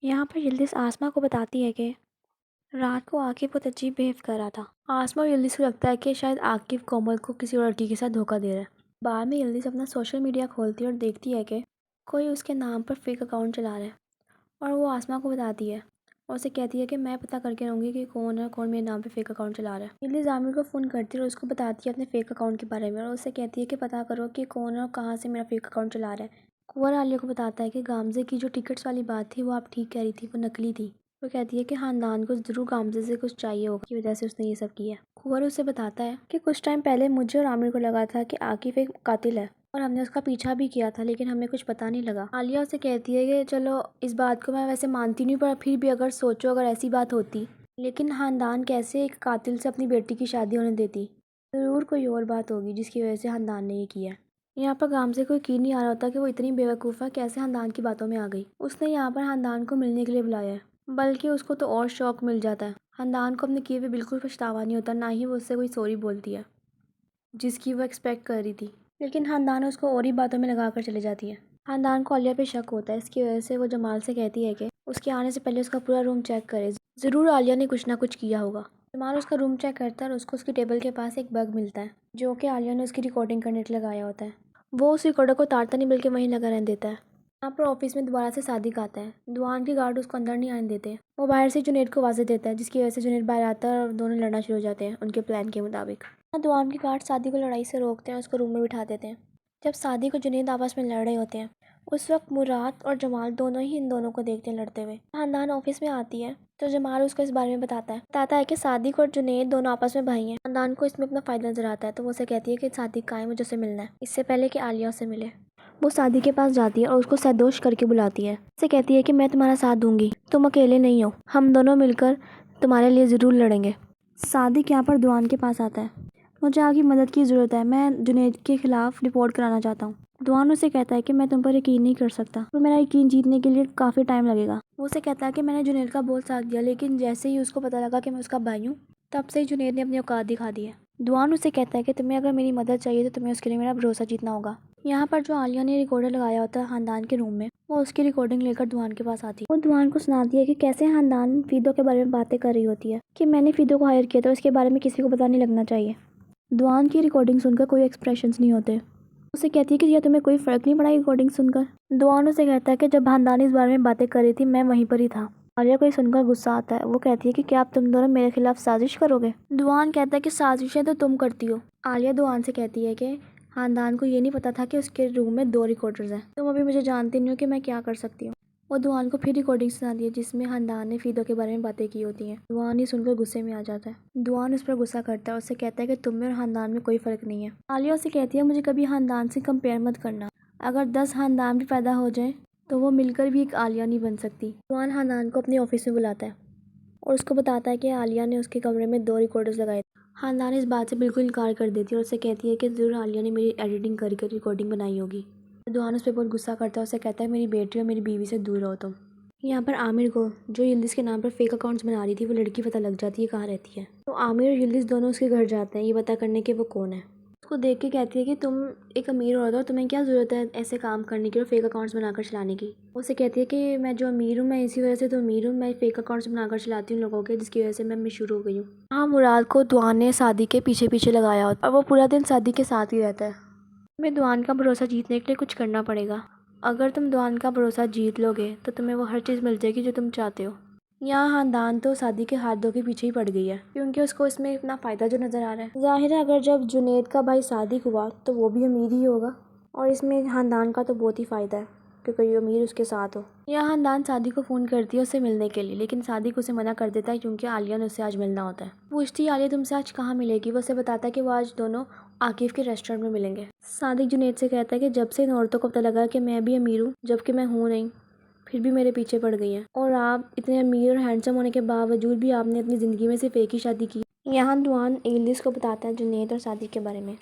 यहाँ पर यिल्दिज़ आसमा को बताती है कि रात को आकिब बहुत अजीब बिहेव कर रहा था। आसमा और यिल्दिज़ को लगता है कि शायद आकिब कोमल को किसी और लड़की के साथ धोखा दे रहा है। बाद में यिल्दिज़ अपना सोशल मीडिया खोलती है और देखती है कि कोई उसके नाम पर फेक अकाउंट चला रहा है और वो आसमा को बताती है और उसे कहती है कि मैं पता करके रहूँगी कि कौन है, कौन मेरे नाम पर फेक अकाउंट चला रहा है। यिल्दिज़ आमिर को फ़ोन करती है और उसको बताती है अपने फेक अकाउंट के बारे में और उससे कहती है कि पता करो कि कौन है और कहाँ से मेरा फेक अकाउंट चला रहा है। कुंवर आलिया को बताता है कि गामज़े की जो टिकट्स वाली बात थी वो आप ठीक कह रही थी, वो नकली थी। वो कहती है कि खानदान को ज़रूर गामज़े से कुछ चाहिए होगा, की वजह से उसने ये सब किया। कुंवर उसे बताता है कि कुछ टाइम पहले मुझे और आमिर को लगा था कि आकिब एक कातिल है और हमने उसका पीछा भी किया था, लेकिन हमें कुछ पता नहीं लगा। आलिया उसे कहती है कि चलो इस बात को मैं वैसे मानती नहीं, पर फिर भी अगर सोचो अगर ऐसी बात होती, लेकिन खानदान कैसे एक कातिल से अपनी बेटी की शादी होने देती। ज़रूर कोई और बात होगी जिसकी वजह से खानदान ने ये किया। यहाँ पर गामज़े को यकीन नहीं आ रहा होता कि वो इतनी बेवकूफ़ है, कैसे खानदान की बातों में आ गई। उसने यहाँ पर खानदान को मिलने के लिए बुलाया है, बल्कि उसको तो और शौक मिल जाता है। खानदान को अपने किए हुए बिल्कुल पछतावा नहीं होता, ना ही वो उससे कोई सॉरी बोलती है जिसकी वो एक्सपेक्ट कर रही थी, लेकिन खानदान उसको और ही बातों में लगा कर चली जाती है। खानदान को आलिया पे शक होता है, इसकी वजह से वो जमाल से कहती है कि उसके आने से पहले उसका पूरा रूम चेक करे, ज़रूर आलिया ने कुछ ना कुछ किया होगा। जमाल उसका रूम चेक करता है और उसको उसकी टेबल के पास एक बग मिलता है जो कि आलिया ने उसकी रिकॉर्डिंग करने के लिए लगाया होता है। वो उस रिकॉर्डर को उतारता नहीं बल्कि वहीं लगा रहने देता है। यहाँ पर ऑफिस में दोबारा से सादिक आता है। दुआन के गार्ड उसको अंदर नहीं आने देते। वो बाहर से जुनैद को आवाज़ देता है, जिसकी वजह से जुनैद बाहर आता है और दोनों लड़ना शुरू हो जाते हैं उनके प्लान के मुताबिक। दुआन के गार्ड सादिक को लड़ाई से रोकते हैं और उसको रूम में बिठा देते हैं। जब सादिक और जुनैद आपस में लड़ रहे होते हैं, उस वक्त मुराद और जमाल दोनों ही इन दोनों को देखते हैं लड़ते हुए। खानदान ऑफिस में आती है तो जमाल उसको इस बारे में बताता है कि सादिक और जुनैद दोनों आपस में भाई हैं। खानदान को इसमें अपना फ़ायदा नजर आता है, तो वो उसे कहती है कि सादिक का है, मुझे उससे मिलना है, इससे पहले कि आलिया उससे मिले। वो सादिक के पास जाती है और उसको सैदोश करके बुलाती है। उसे कहती है कि मैं तुम्हारा साथ दूंगी, तुम अकेले नहीं हो, हम दोनों मिलकर तुम्हारे लिए ज़रूर लड़ेंगे। सादिक यहाँ पर दुआन के पास आता है। मुझे आपकी मदद की ज़रूरत है, मैं जुनैद के खिलाफ रिपोर्ट कराना चाहता हूँ। दुआन उसे कहता है कि मैं तुम पर यकीन नहीं कर सकता, तो मेरा यकीन जीतने के लिए काफ़ी टाइम लगेगा। वो उसे कहता है कि मैंने जुनैद का बहुत साथ दिया, लेकिन जैसे ही उसको पता लगा कि मैं उसका भाई हूँ, तब से ही जुनैद ने अपनी औकात दिखा दी है। दुआन उसे कहता है कि तुम्हें अगर मेरी मदद चाहिए तो तुम्हें उसके लिए मेरा भरोसा जीतना होगा। यहाँ पर जो आलिया ने रिकॉर्डर लगाया होता है खानदान के रूम में, वो उसकी रिकॉर्डिंग लेकर दुआन के पास आती है। वो दुआन को सुनाती है कि कैसे खानदान फीदो के बारे में बातें कर रही होती है कि मैंने फीदो को हायर किया था, इसके बारे में किसी को पता नहीं लगना चाहिए। दुआन की रिकॉर्डिंग सुनकर कोई एक्सप्रेशंस नहीं होते। उसे कहती है कि या तुम्हें कोई फ़र्क नहीं पड़ा रिकॉर्डिंग सुनकर। दुआन उसे कहता है कि जब खानदान इस बारे में बातें कर रही थी मैं वहीं पर ही था। आलिया को ये सुनकर गुस्सा आता है। वो कहती है कि क्या आप तुम दोनों मेरे खिलाफ साजिश करोगे। दुआन कहता है कि साजिशें तो तुम करती हो। आलिया दुआन से कहती है कि खानदान को ये नहीं पता था कि उसके रूम में 2 रिकॉर्डर्स हैं, तुम अभी मुझे जानती नहीं हो कि मैं क्या कर सकती हूँ। वो दुआन को फिर रिकॉर्डिंग सुनाती है जिसमें खानदान ने फीदो के बारे में बातें की होती हैं। दुआन ये सुनकर गुस्से में आ जाता है। दुआन उस पर गुस्सा करता है, उससे कहता है कि तुम में और खानदान में कोई फ़र्क नहीं है। आलिया उसे कहती है मुझे कभी खानदान से कंपेयर मत करना, अगर 10 खानदान भी पैदा हो जाए तो वो मिलकर भी एक आलिया नहीं बन सकती। दुआन खानदान को अपने ऑफिस में बुलाता है और उसको बताता है कि आलिया ने उसके कमरे में 2 रिकॉर्डर्स लगाए। खानदान इस बात से बिल्कुल इनकार कर देती है और उससे कहती है कि ज़रूर आलिया ने मेरी एडिटिंग कर रिकॉर्डिंग बनाई होगी। दुआन उस पर बहुत गुस्सा करता है, उससे कहता है मेरी बेटी और मेरी बीवी से दूर रहो तुम। यहाँ पर आमिर को, जो यिल्दिज़ के नाम पर फेक अकाउंट्स बना रही थी, वो लड़की पता लग जाती है कहाँ रहती है। तो आमिर और यिल्दिज़ दोनों उसके घर जाते हैं ये पता करने के वो कौन है। उसको देख के कहती है कि तुम एक अमीर औरत हो, तुम्हें क्या ज़रूरत है ऐसे काम करने की और फेक अकाउंट्स बनाकर चलाने की। उसे कहती है कि मैं जो अमीर हूँ, मैं इसी वजह से तो अमीर हूँ, मैं फेक अकाउंट्स बनाकर चलाती हूँ लोगों के, जिसकी वजह से मैं मशहूर हो गई हूँ। हाँ, मुराद को दुआन ने शादी के पीछे पीछे लगाया होता है और वो पूरा दिन शादी के साथ ही रहता है। तुम्हें दुआन का भरोसा जीतने के लिए कुछ करना पड़ेगा। अगर तुम दुआन का भरोसा जीत लोगे तो तुम्हें वो हर चीज़ मिल जाएगी जो तुम चाहते हो। यहाँ खानदान तो शादी के हाथ धो के पीछे ही पड़ गई है, क्योंकि उसको इसमें इतना फ़ायदा जो नज़र आ रहा है। ज़ाहिर है अगर जब जुनैद का भाई शादी हुआ तो वो भी अमीर ही होगा, और इसमें खानदान का तो बहुत ही फ़ायदा है कि कोई अमीर उसके साथ हो। यहाँ खानदान शादी को फ़ोन करती है उससे मिलने के लिए, लेकिन शादी को उसे मना कर देता है क्योंकि आलिया ने उससे आज मिलना होता है। पूछती है आलिया तुमसे आज कहाँ मिलेगी। वो उसे बताता है कि वो आज दोनों आकिब के रेस्टोरेंट में मिलेंगे। सादिक जुनैद से कहता है कि जब से इन औरतों को पता लगा कि मैं भी अमीर हूँ जबकि मैं हूँ नहीं, फिर भी मेरे पीछे पड़ गई हैं, और आप इतने अमीर और हैंडसम होने के बावजूद भी आपने अपनी ज़िंदगी में सिर्फ एक ही शादी की। यहाँ दुआन यिल्दिज़ को बताता है जुनैद और सादिक के बारे में।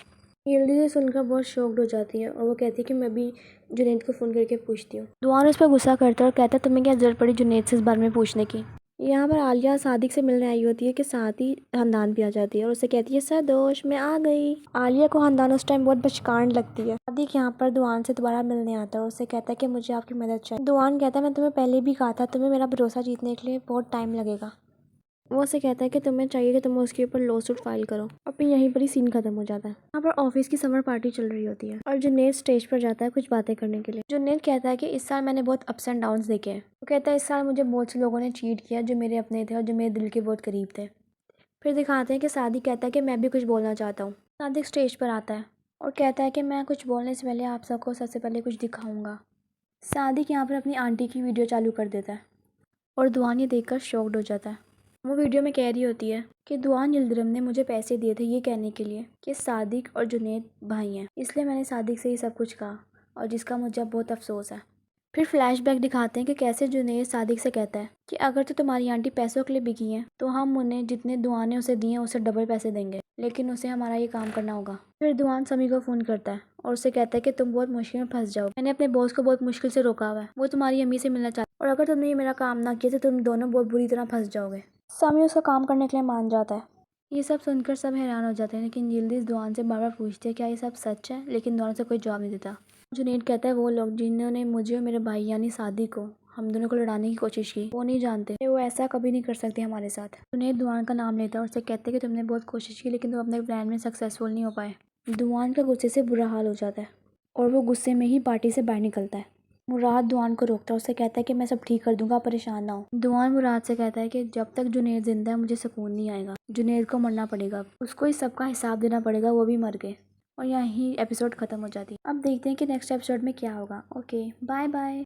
यिल्दिज़ सुनकर बहुत शॉक्ड हो जाती है और वो कहती है कि मैं भी जुनैद को फ़ोन करके पूछती हूँ। दुआन उस पर गुस्सा करता है और कहता है तुम्हें क्या ज़रूरत पड़ी जुनैद से इस बारे में पूछने की। یہاں پر عالیہ صادق سے ملنے آئی ہوتی ہے کہ ساتھ ہی خاندان بھی آ جاتی ہے اور اسے کہتی ہے سردوش میں آ گئی۔ عالیہ کو خاندان اس ٹائم بہت بچکان لگتی ہے۔ صادق یہاں پر دوان سے دوبارہ ملنے آتا ہے اور اسے کہتا ہے کہ مجھے آپ کی مدد چاہیے۔ دوان کہتا ہے میں تمہیں پہلے بھی کہا تھا تمہیں میرا بھروسہ جیتنے کے لیے بہت ٹائم لگے گا۔ وہ اسے کہتا ہے کہ تمہیں چاہیے کہ تم اس کے اوپر لا سوٹ فائل کرو اور پھر یہیں پر ہی سین ختم ہو جاتا ہے۔ یہاں پر آفس کی سمر پارٹی چل رہی ہوتی ہے اور جنید اسٹیج پر جاتا ہے کچھ باتیں کرنے کے لیے۔ جنید کہتا ہے کہ اس سال میں نے بہت اپس اینڈ ڈاؤنس دیکھے ہیں۔ وہ کہتا ہے اس سال مجھے بہت سے لوگوں نے چیٹ کیا جو میرے اپنے تھے اور جو میرے دل کے بہت قریب تھے۔ پھر دکھاتے ہیں کہ صادق کہتا ہے کہ میں بھی کچھ بولنا چاہتا ہوں۔ صادق اسٹیج پر آتا ہے اور کہتا ہے کہ میں کچھ بولنے سے پہلے آپ سب کو سب سے پہلے کچھ دکھاؤں گا۔ صادق یہاں پر اپنی آنٹی کی ویڈیو چالو کر دیتا ہے اور دوان یہ دیکھ کر شاکڈ ہو جاتا ہے۔ وہ ویڈیو میں کہہ رہی ہوتی ہے کہ دوان یلدرم نے مجھے پیسے دیے تھے یہ کہنے کے لیے کہ صادق اور جنید بھائی ہیں، اس لیے میں نے صادق سے یہ سب کچھ کہا اور جس کا مجھے اب بہت افسوس ہے۔ پھر فلیش بیک دکھاتے ہیں کہ کیسے جنید صادق سے کہتا ہے کہ اگر تو تمہاری آنٹی پیسوں کے لیے بکی ہیں تو ہم انہیں جتنے دوان نے اسے دیے ہیں اسے ڈبل پیسے دیں گے، لیکن اسے ہمارا یہ کام کرنا ہوگا۔ پھر دوان سمی کو فون کرتا ہے اور اسے کہتا ہے کہ تم بہت مشکل میں پھنس جاؤ، میں نے اپنے باس کو بہت مشکل سے روکا ہوا ہے، وہ تمہاری امی سے ملنا چاہتا ہے اور اگر تم نے یہ میرا کام نہ کیا تو تم دونوں بہت بری طرح پھنس جاؤ گے۔ سامی اس کا کام کرنے کے لیے مان جاتا ہے۔ یہ سب سن کر سب حیران ہو جاتے ہیں لیکن یلدز دوان سے بار بار پوچھتے ہیں کیا یہ سب سچ ہے، لیکن دوان سے کوئی جواب نہیں دیتا۔ جنید کہتا ہے وہ لوگ جنہوں نے مجھے اور میرے بھائی یعنی صادق کو ہم دونوں کو لڑانے کی کوشش کی وہ نہیں جانتے کہ وہ ایسا کبھی نہیں کر سکتے ہمارے ساتھ۔ جنید دوان کا نام لیتا ہے اور اسے کہتے ہیں کہ تم نے بہت کوشش کی لیکن تم اپنے پلان میں سکسیسفل نہیں ہو پائے۔ دوان کا غصے سے برا حال ہو جاتا ہے اور وہ غصے میں ہی پارٹی سے باہر نکلتا ہے۔ مراد دوان کو روکتا ہے، اسے کہتا ہے کہ میں سب ٹھیک کر دوں گا، پریشان نہ ہو۔ دوان مراد سے کہتا ہے کہ جب تک جنید زندہ ہے مجھے سکون نہیں آئے گا، جنید کو مرنا پڑے گا، اس کو اس سب کا حساب دینا پڑے گا، وہ بھی مر گئے۔ اور یہیں ایپیسوڈ ختم ہو جاتی ہے۔ اب دیکھتے ہیں کہ نیکسٹ ایپیسوڈ میں کیا ہوگا۔ Okay bye bye.